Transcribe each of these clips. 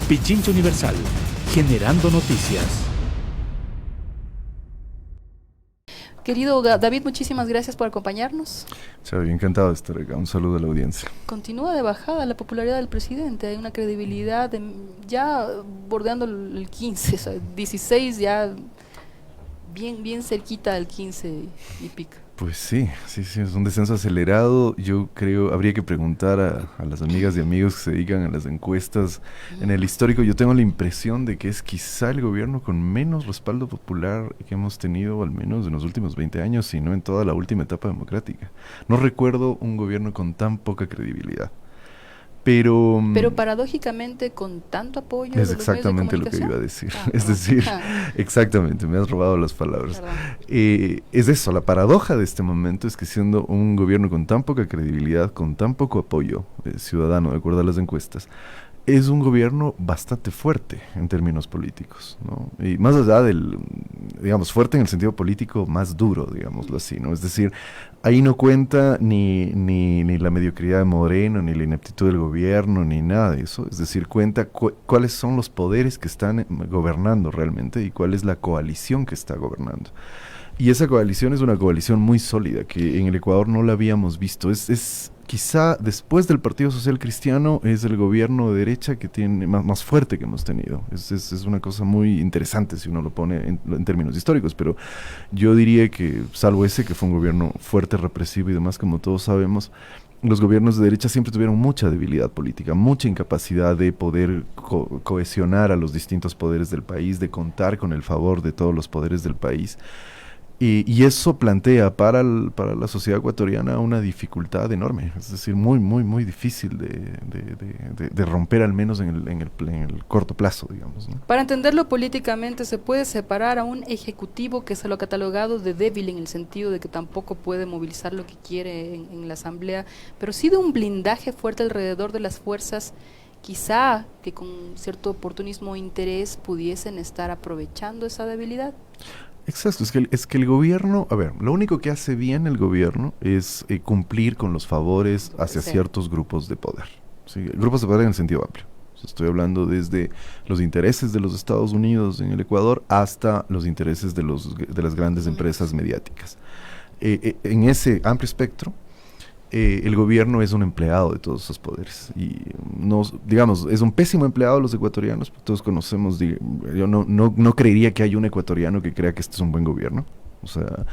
Pichincha Universal, generando noticias. Querido David, muchísimas gracias por acompañarnos. Xavi, encantado de estar acá. Un saludo a la audiencia. Continúa de bajada la popularidad del presidente. Hay una credibilidad ya bordeando el 15, o sea, 16 ya bien cerquita del 15 y pico. Pues sí, es un descenso acelerado. Yo creo, habría que preguntar a las amigas y amigos que se dedican a las encuestas. En el histórico yo tengo la impresión de que es quizá el gobierno con menos respaldo popular que hemos tenido, al menos en los últimos 20 años, sino en toda la última etapa democrática. No recuerdo un gobierno con tan poca credibilidad. Pero paradójicamente con tanto apoyo es de los medios de exactamente lo que comunicación. iba a decir. Es decir, exactamente, me has robado las palabras. Es eso, la paradoja de este momento es que siendo un gobierno con tan poca credibilidad, con tan poco apoyo ciudadano, de acuerdo a las encuestas, es un gobierno bastante fuerte en términos políticos, ¿no? Y más allá del, digamos, fuerte en el sentido político más duro, digámoslo así, ¿no? Es decir, ahí no cuenta ni la mediocridad de Moreno, ni la ineptitud del gobierno, ni nada de eso. Es decir, cuenta cuáles son los poderes que están gobernando realmente y cuál es la coalición que está gobernando. Y esa coalición es una coalición muy sólida, que en el Ecuador no la habíamos visto. Es quizá después del Partido Social Cristiano es el gobierno de derecha que tiene más fuerte que hemos tenido. Es una cosa muy interesante si uno lo pone en términos históricos, pero yo diría que, salvo ese que fue un gobierno fuerte, represivo y demás, como todos sabemos, los gobiernos de derecha siempre tuvieron mucha debilidad política, mucha incapacidad de poder cohesionar a los distintos poderes del país, de contar con el favor de todos los poderes del país. Y eso plantea para la sociedad ecuatoriana una dificultad enorme, es decir, muy difícil de romper, al menos en el corto plazo, digamos, ¿no? Para entenderlo políticamente, se puede separar a un ejecutivo que se lo ha catalogado de débil en el sentido de que tampoco puede movilizar lo que quiere en la asamblea, pero sí de un blindaje fuerte alrededor de las fuerzas, quizá que con cierto oportunismo o interés pudiesen estar aprovechando esa debilidad. Exacto, es que el gobierno, a ver, lo único que hace bien el gobierno es cumplir con los favores hacia ciertos grupos de poder, ¿sí? Grupos de poder en el sentido amplio. Estoy hablando desde los intereses de los Estados Unidos en el Ecuador hasta los intereses de las grandes empresas mediáticas. En ese amplio espectro, el gobierno es un empleado de todos esos poderes y digamos, es un pésimo empleado los ecuatorianos. Todos conocemos, yo no creería que haya un ecuatoriano que crea que este es un buen gobierno. O sea,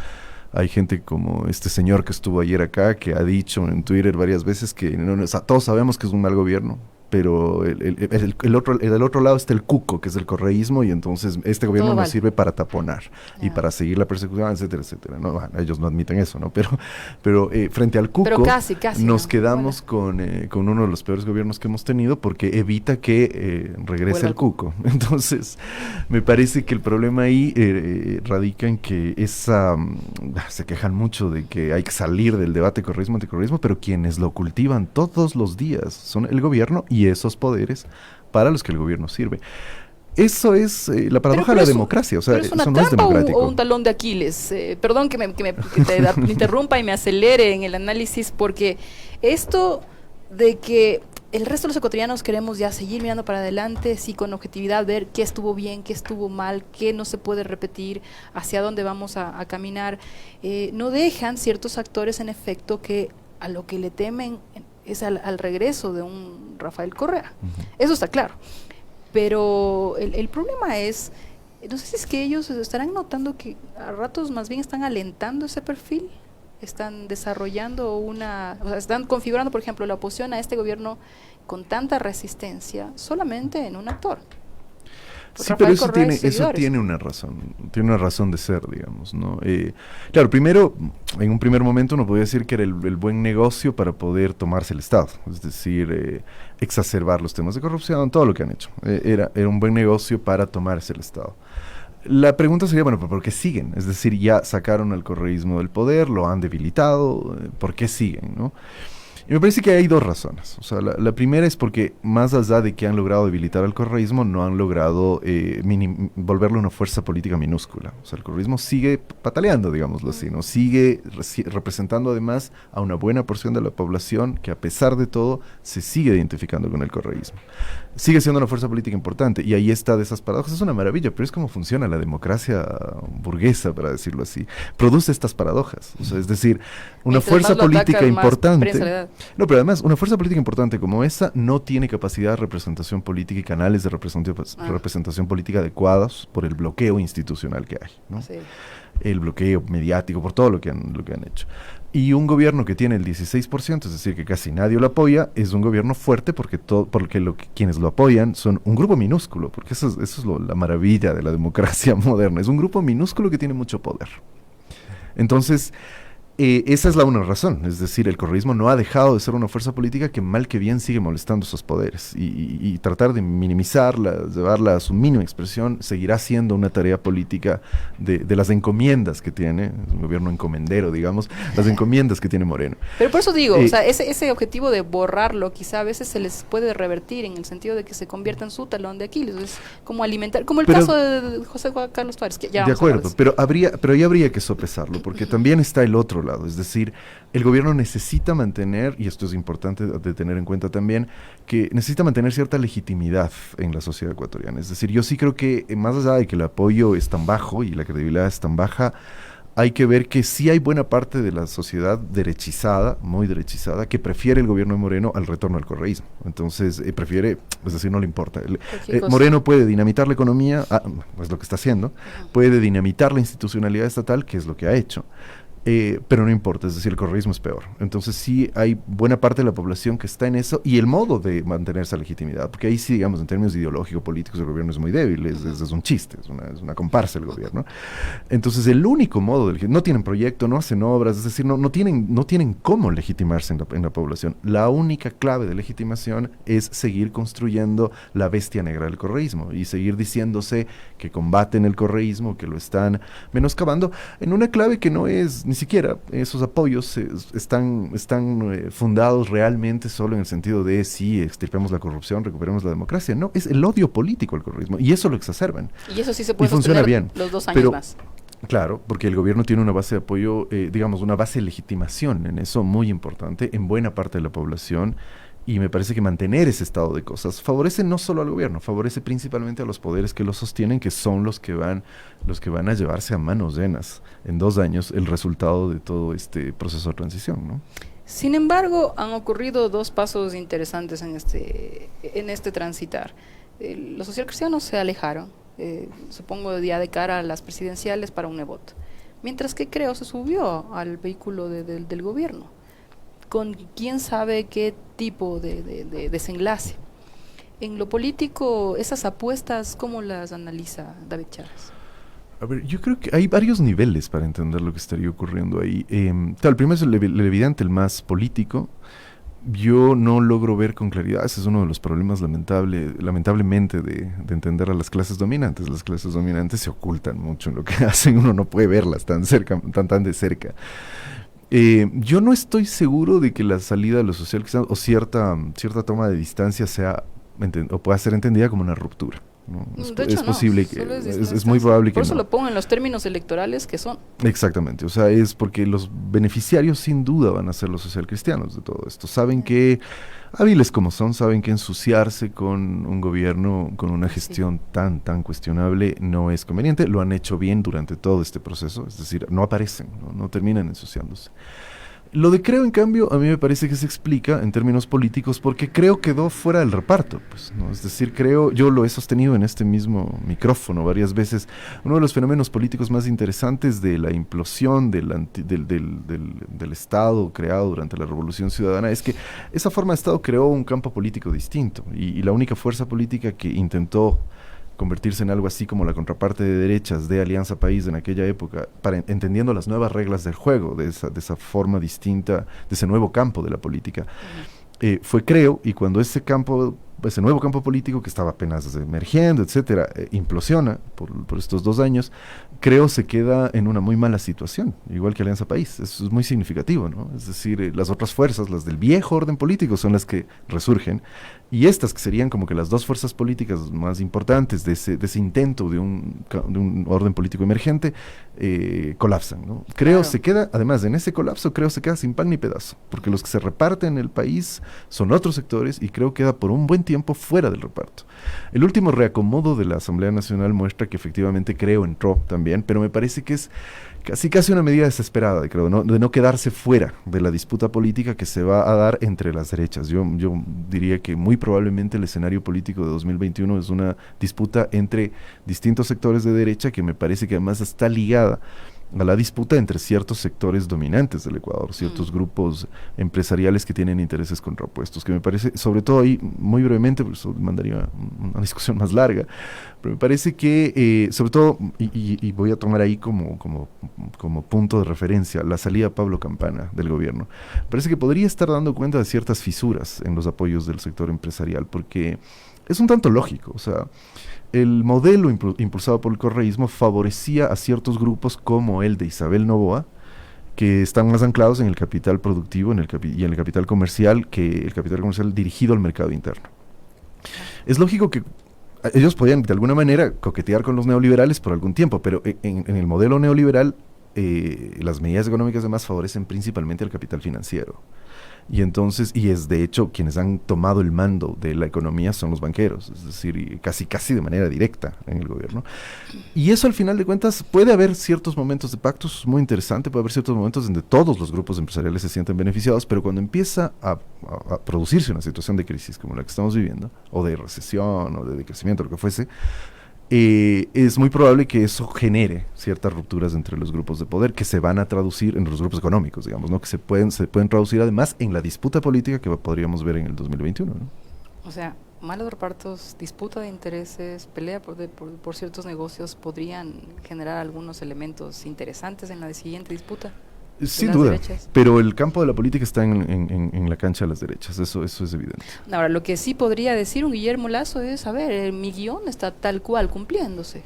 hay gente como este señor que estuvo ayer acá que ha dicho en Twitter varias veces que todos sabemos que es un mal gobierno, pero del otro lado está el cuco, que es el correísmo, y entonces este gobierno nos sirve para taponar y para seguir la persecución, etcétera, etcétera. No, bueno, ellos no admiten eso, ¿no? Pero frente al cuco casi, nos quedamos con uno de los peores gobiernos que hemos tenido, porque evita que regrese el cuco. Entonces, me parece que el problema ahí radica en que se quejan mucho de que hay que salir del debate correísmo-anticorreísmo, pero quienes lo cultivan todos los días son el gobierno y esos poderes para los que el gobierno sirve. Eso es la paradoja de la democracia, o sea, ¿es una eso no es trampa democrático. o un talón de Aquiles? Perdón que te interrumpa y me acelere en el análisis, porque esto de que el resto de los ecuatorianos queremos ya seguir mirando para adelante, sí, con objetividad, ver qué estuvo bien, qué estuvo mal, qué no se puede repetir, hacia dónde vamos a caminar, no dejan ciertos actores, en efecto, que a lo que le temen es al regreso de un Rafael Correa. Eso está claro. Pero el problema es, no sé si es que ellos estarán notando que a ratos más bien están alentando ese perfil, están desarrollando o sea, están configurando, por ejemplo, la oposición a este gobierno con tanta resistencia solamente en un actor. Sí, pero eso tiene una razón de ser, digamos, ¿no? Claro, primero, en un primer momento uno podría decir que era el buen negocio para poder tomarse el Estado, es decir, exacerbar los temas de corrupción, todo lo que han hecho. Era un buen negocio para tomarse el Estado. La pregunta sería, bueno, ¿por qué siguen? Es decir, ya sacaron al correísmo del poder, lo han debilitado, ¿por qué siguen, no? Y me parece que hay dos razones. O sea, la primera es porque, más allá de que han logrado debilitar al correísmo, no han logrado volverlo una fuerza política minúscula. O sea, el correísmo sigue pataleando, digámoslo así, ¿no? Sigue representando además a una buena porción de la población que, a pesar de todo, se sigue identificando con el correísmo. sigue siendo una fuerza política importante, y ahí está de esas paradojas. Es una maravilla, pero es como funciona la democracia burguesa, para decirlo así. Produce estas paradojas, o sea, es decir, una fuerza política importante. No, pero además, una fuerza política importante como esa no tiene capacidad de representación política y canales de representación política adecuados por el bloqueo institucional que hay, ¿no? Sí. El bloqueo mediático, por todo lo que han hecho. Y un gobierno que tiene el 16%, es decir, que casi nadie lo apoya, es un gobierno fuerte porque quienes lo apoyan son un grupo minúsculo, porque eso es la maravilla de la democracia moderna, es un grupo minúsculo que tiene mucho poder. Entonces, esa es la una razón, es decir, el correísmo no ha dejado de ser una fuerza política que mal que bien sigue molestando esos poderes, y tratar de minimizarla, llevarla a su mínima expresión, seguirá siendo una tarea política de las encomiendas que tiene, un gobierno encomendero, digamos, las encomiendas que tiene Moreno. Pero por eso digo, o sea, ese objetivo de borrarlo quizá a veces se les puede revertir en el sentido de que se convierta en su talón de Aquiles, es como alimentar, como el caso de José Juan Carlos Suárez, que ya de acuerdo, pero ahí habría que sopesarlo, porque también está el otro lado, es decir, el gobierno necesita mantener, y esto es importante de tener en cuenta también, que necesita mantener cierta legitimidad en la sociedad ecuatoriana. Es decir, yo sí creo que más allá de que el apoyo es tan bajo y la credibilidad es tan baja, hay que ver que sí hay buena parte de la sociedad derechizada, muy derechizada, que prefiere el gobierno de Moreno al retorno al correísmo. Entonces, prefiere, es decir, no le importa. Moreno puede dinamitar la economía, es lo que está haciendo, puede dinamitar la institucionalidad estatal, que es lo que ha hecho. Pero no importa, es decir, el correísmo es peor. Entonces sí hay buena parte de la población que está en eso, y el modo de mantener esa legitimidad, porque ahí sí, digamos, en términos ideológico-políticos, el gobierno es muy débil, es un chiste, es una comparsa el gobierno. Entonces el único modo, no tienen proyecto, no hacen obras, es decir, no tienen cómo legitimarse en la población. La única clave de legitimación es seguir construyendo la bestia negra del correísmo, y seguir diciéndose que combaten el correísmo, que lo están menoscabando, en una clave que no es ni siquiera esos apoyos están fundados realmente solo en el sentido de sí, extirpemos la corrupción, recuperemos la democracia. No, es el odio político al correísmo, y eso lo exacerban. Y eso sí se puede sostener bien los 2 años más. Claro, porque el gobierno tiene una base de apoyo, digamos, una base de legitimación en eso muy importante, en buena parte de la población. Y me parece que mantener ese estado de cosas favorece no solo al gobierno, favorece principalmente a los poderes que lo sostienen, que son los que van a llevarse a manos llenas en 2 años el resultado de todo este proceso de transición, ¿no? Sin embargo, han ocurrido 2 pasos interesantes en este transitar. Los socialcristianos se alejaron, supongo ya de cara a las presidenciales para un Nebot, mientras que Creo se subió al vehículo del gobierno, con quién sabe qué tipo de desenlace. En lo político, esas apuestas, ¿cómo las analiza David Chávez? A ver, yo creo que hay varios niveles para entender lo que estaría ocurriendo ahí. El primero es el evidente, el más político. Yo no logro ver con claridad, ese es uno de los problemas lamentablemente de entender a las clases dominantes. Las clases dominantes se ocultan mucho en lo que hacen, uno no puede verlas tan de cerca. Yo no estoy seguro de que la salida de los socialcristianos o cierta toma de distancia o pueda ser entendida como una ruptura, ¿no? Es posible que es muy probable que por eso lo pongo en los términos electorales que son. Exactamente, o sea, es porque los beneficiarios sin duda van a ser los socialcristianos de todo esto. Saben que, hábiles como son, saben que ensuciarse con un gobierno, con una gestión tan cuestionable no es conveniente. Lo han hecho bien durante todo este proceso, es decir, no aparecen, no terminan ensuciándose. Lo de Creo, en cambio, a mí me parece que se explica en términos políticos porque Creo quedó fuera del reparto, pues, ¿no? Es decir, Creo, yo lo he sostenido en este mismo micrófono varias veces, uno de los fenómenos políticos más interesantes de la implosión del Estado creado durante la Revolución Ciudadana es que esa forma de Estado creó un campo político distinto, y la única fuerza política que intentó convertirse en algo así como la contraparte de derechas de Alianza País en aquella época, entendiendo las nuevas reglas del juego, de esa forma distinta, de ese nuevo campo de la política, fue Creo, y cuando ese nuevo campo político que estaba apenas emergiendo, etcétera, implosiona por estos 2 años, Creo se queda en una muy mala situación, igual que Alianza País. Eso es muy significativo, ¿no? Es decir, las otras fuerzas, las del viejo orden político, son las que resurgen, y estas que serían como que las 2 fuerzas políticas más importantes de ese intento de un orden político emergente, colapsan, ¿no? Creo se queda, además, en ese colapso, Creo se queda sin pan ni pedazo, porque los que se reparten el país son otros sectores, y Creo queda por un buen tiempo fuera del reparto. El último reacomodo de la Asamblea Nacional muestra que efectivamente Creo entró también, pero me parece que es casi una medida desesperada de Creo, de no quedarse fuera de la disputa política que se va a dar entre las derechas. Yo diría que muy probablemente el escenario político de 2021 es una disputa entre distintos sectores de derecha que me parece que además está ligada a la disputa entre ciertos sectores dominantes del Ecuador, ciertos grupos empresariales que tienen intereses contrapuestos, que me parece, sobre todo ahí, muy brevemente, por eso mandaría una discusión más larga, pero me parece que, sobre todo, y voy a tomar ahí como punto de referencia, la salida de Pablo Campana del gobierno, me parece que podría estar dando cuenta de ciertas fisuras en los apoyos del sector empresarial, porque es un tanto lógico, o sea, el modelo impulsado por el correísmo favorecía a ciertos grupos como el de Isabel Noboa, que están más anclados en el capital productivo y en el capital comercial, que el capital comercial dirigido al mercado interno. Es lógico que ellos podían de alguna manera coquetear con los neoliberales por algún tiempo, pero en el modelo neoliberal las medidas económicas además favorecen principalmente al capital financiero. Y entonces, es de hecho quienes han tomado el mando de la economía son los banqueros, es decir, casi de manera directa en el gobierno. Y eso al final de cuentas puede haber ciertos momentos de pactos muy interesante, puede haber ciertos momentos donde todos los grupos empresariales se sienten beneficiados, pero cuando empieza a producirse una situación de crisis como la que estamos viviendo, o de recesión, o de decrecimiento, lo que fuese, es muy probable que eso genere ciertas rupturas entre los grupos de poder que se van a traducir en los grupos económicos, digamos, ¿no? Que se pueden traducir además en la disputa política que podríamos ver en el 2021, ¿no? O sea, malos repartos, disputa de intereses, pelea por ciertos negocios podrían generar algunos elementos interesantes en la siguiente disputa. Sin duda, derechas. Pero el campo de la política está en la cancha de las derechas, eso es evidente. Ahora, lo que sí podría decir un Guillermo Lasso es, a ver, mi guión está tal cual cumpliéndose.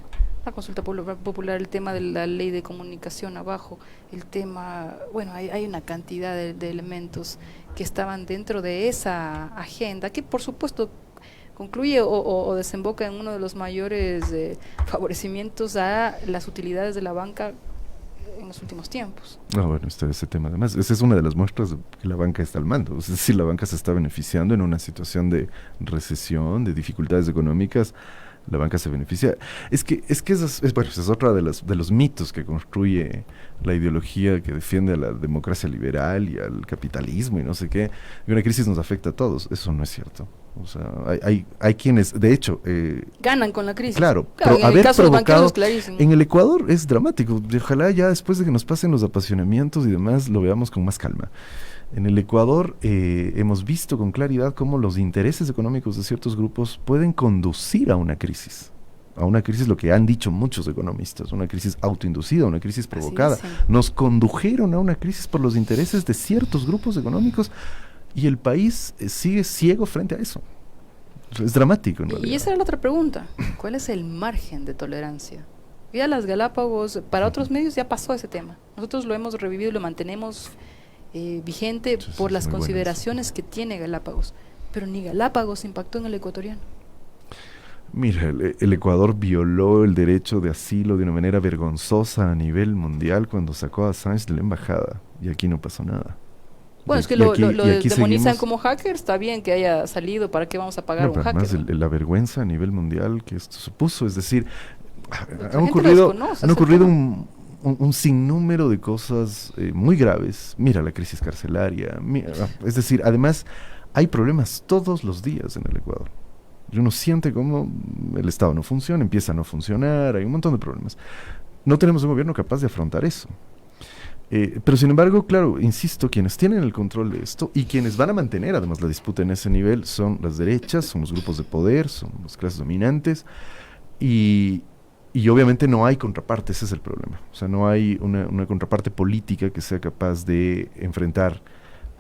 La consulta popular, el tema de la ley de comunicación abajo, el tema, bueno, hay una cantidad de elementos que estaban dentro de esa agenda, que por supuesto concluye o desemboca en uno de los mayores favorecimientos a las utilidades de la banca en los últimos tiempos. Bueno, ese tema además, esa es una de las muestras de que la banca está al mando, es decir, la banca se está beneficiando en una situación de recesión, de dificultades económicas, la banca se beneficia. Es que esa es otra de los mitos que construye la ideología que defiende a la democracia liberal y al capitalismo y no sé qué, y una crisis nos afecta a todos, eso no es cierto. O sea, hay quienes, de hecho... ganan con la crisis. Claro, pero en el caso de los banqueros es clarísimo. En el Ecuador es dramático, ojalá ya después de que nos pasen los apasionamientos y demás, lo veamos con más calma. En el Ecuador hemos visto con claridad cómo los intereses económicos de ciertos grupos pueden conducir a una crisis, lo que han dicho muchos economistas, una crisis autoinducida, una crisis provocada. Nos condujeron a una crisis por los intereses de ciertos grupos económicos y el país sigue ciego frente a eso. Es dramático en realidad. Y esa era la otra pregunta, ¿cuál es el margen de tolerancia? Ya las Galápagos, para otros medios ya pasó ese tema, nosotros lo hemos revivido y lo mantenemos vigente por las consideraciones que tiene Galápagos, pero ni Galápagos impactó en el ecuatoriano. Mira, el Ecuador violó el derecho de asilo de una manera vergonzosa a nivel mundial cuando sacó a Assange de la embajada, y aquí no pasó nada. Bueno, es que lo demonizan como hacker, está bien que haya salido, ¿para qué vamos a pagar un hacker? Además, la vergüenza a nivel mundial que esto supuso, es decir, han ocurrido un sinnúmero de cosas muy graves. Mira la crisis carcelaria, es decir, además hay problemas todos los días en el Ecuador. Y uno siente como el Estado no funciona, empieza a no funcionar, hay un montón de problemas. No tenemos un gobierno capaz de afrontar eso. Pero sin embargo, claro, insisto, quienes tienen el control de esto y quienes van a mantener además la disputa en ese nivel son las derechas, son los grupos de poder, son las clases dominantes y obviamente no hay contraparte, ese es el problema. O sea, no hay una contraparte política que sea capaz de enfrentar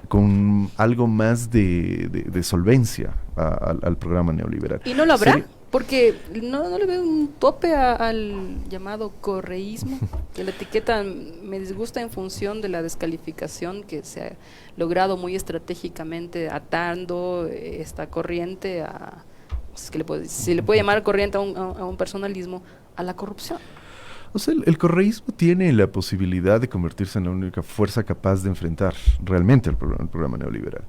con algo más de solvencia al programa neoliberal. ¿Y no lo habrá? Porque no le veo un tope al llamado correísmo, que la etiqueta me disgusta en función de la descalificación que se ha logrado muy estratégicamente atando esta corriente a, si le puede llamar corriente a un personalismo, a la corrupción. O sea, el correísmo tiene la posibilidad de convertirse en la única fuerza capaz de enfrentar realmente el programa neoliberal.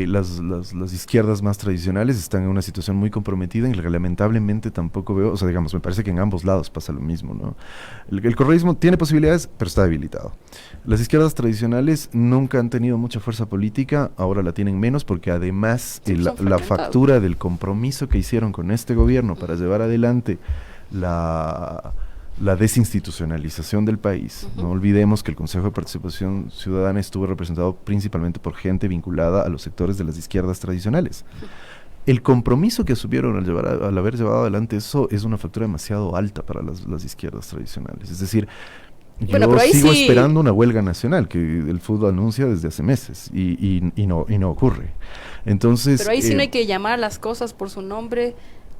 las izquierdas más tradicionales están en una situación muy comprometida en la que lamentablemente tampoco veo, o sea, digamos, me parece que en ambos lados pasa lo mismo, ¿no? El correísmo tiene posibilidades, pero está debilitado. Las izquierdas tradicionales nunca han tenido mucha fuerza política, ahora la tienen menos porque además la factura del compromiso que hicieron con este gobierno para llevar adelante la desinstitucionalización del país. No olvidemos que el Consejo de Participación Ciudadana estuvo representado principalmente por gente vinculada a los sectores de las izquierdas tradicionales. El compromiso que asumieron al haber llevado adelante eso es una factura demasiado alta para las izquierdas tradicionales. Es decir, yo sigo esperando una huelga nacional que el fútbol anuncia desde hace meses y no ocurre. Entonces, pero ahí sí no hay que llamar las cosas por su nombre.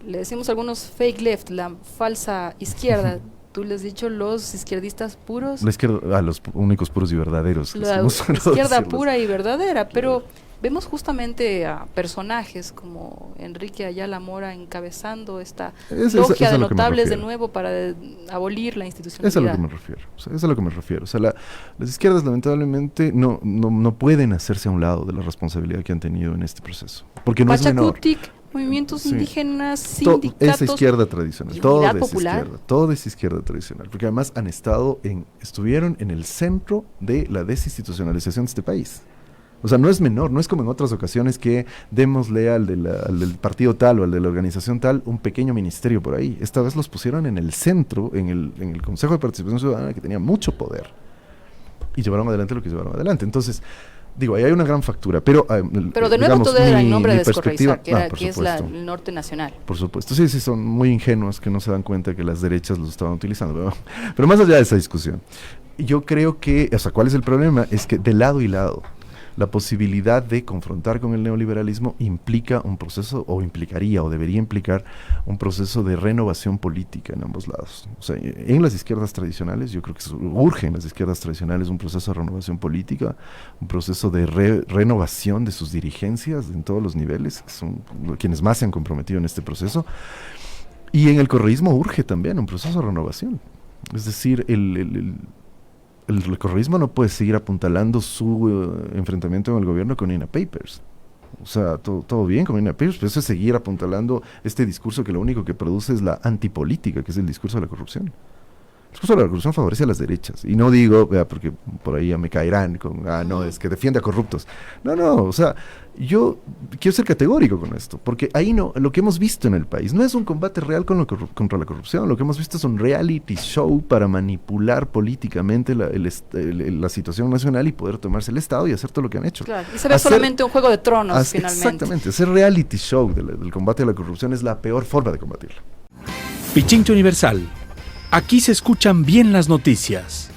Le decimos algunos fake left, la falsa izquierda. Tú les has dicho los izquierdistas puros. La izquierda, los únicos puros y verdaderos. La izquierda pura y verdadera, pero vemos justamente a personajes como Enrique Ayala Mora encabezando esta logia de notables de nuevo para abolir la institucionalidad. Eso es a lo que me refiero. O sea, eso es a lo que me refiero. O sea, las izquierdas lamentablemente no pueden hacerse a un lado de la responsabilidad que han tenido en este proceso. Porque no es menor. Movimientos indígenas, sindicatos, esa izquierda tradicional, toda popular. Toda esa izquierda tradicional, porque además estuvieron en el centro de la desinstitucionalización de este país. O sea, no es menor, no es como en otras ocasiones que démosle al del partido tal o al de la organización tal un pequeño ministerio por ahí. Esta vez los pusieron en el centro, en el Consejo de Participación Ciudadana, que tenía mucho poder, y llevaron adelante lo que llevaron adelante. Entonces, digo, ahí hay una gran factura, pero de nuevo digamos, todo era en nombre de Descorreizar, que es el norte nacional. Por supuesto, sí, son muy ingenuos que no se dan cuenta que las derechas los estaban utilizando, pero más allá de esa discusión, yo creo que, o sea, ¿cuál es el problema? Es que de lado y lado, la posibilidad de confrontar con el neoliberalismo implica un proceso, o implicaría, o debería implicar un proceso de renovación política en ambos lados. O sea, en las izquierdas tradicionales, yo creo que urge en las izquierdas tradicionales un proceso de renovación política, un proceso de renovación de sus dirigencias en todos los niveles, que son quienes más se han comprometido en este proceso. Y en el correísmo urge también un proceso de renovación. Es decir, el correísmo no puede seguir apuntalando su enfrentamiento con el gobierno con INA Papers. O sea, todo bien con INA Papers, pero eso es seguir apuntalando este discurso que lo único que produce es la antipolítica, que es el discurso de la corrupción. El discurso de la corrupción favorece a las derechas. Y no digo, porque por ahí ya me caerán con, no, es que defiende a corruptos. No, o sea, yo quiero ser categórico con esto, porque ahí lo que hemos visto en el país no es un combate real contra la corrupción, lo que hemos visto es un reality show para manipular políticamente la situación nacional y poder tomarse el Estado y hacer todo lo que han hecho. Claro, y se ve solamente un juego de tronos, finalmente. Exactamente, ese reality show del combate a la corrupción es la peor forma de combatirla. Pichincha Universal. Aquí se escuchan bien las noticias.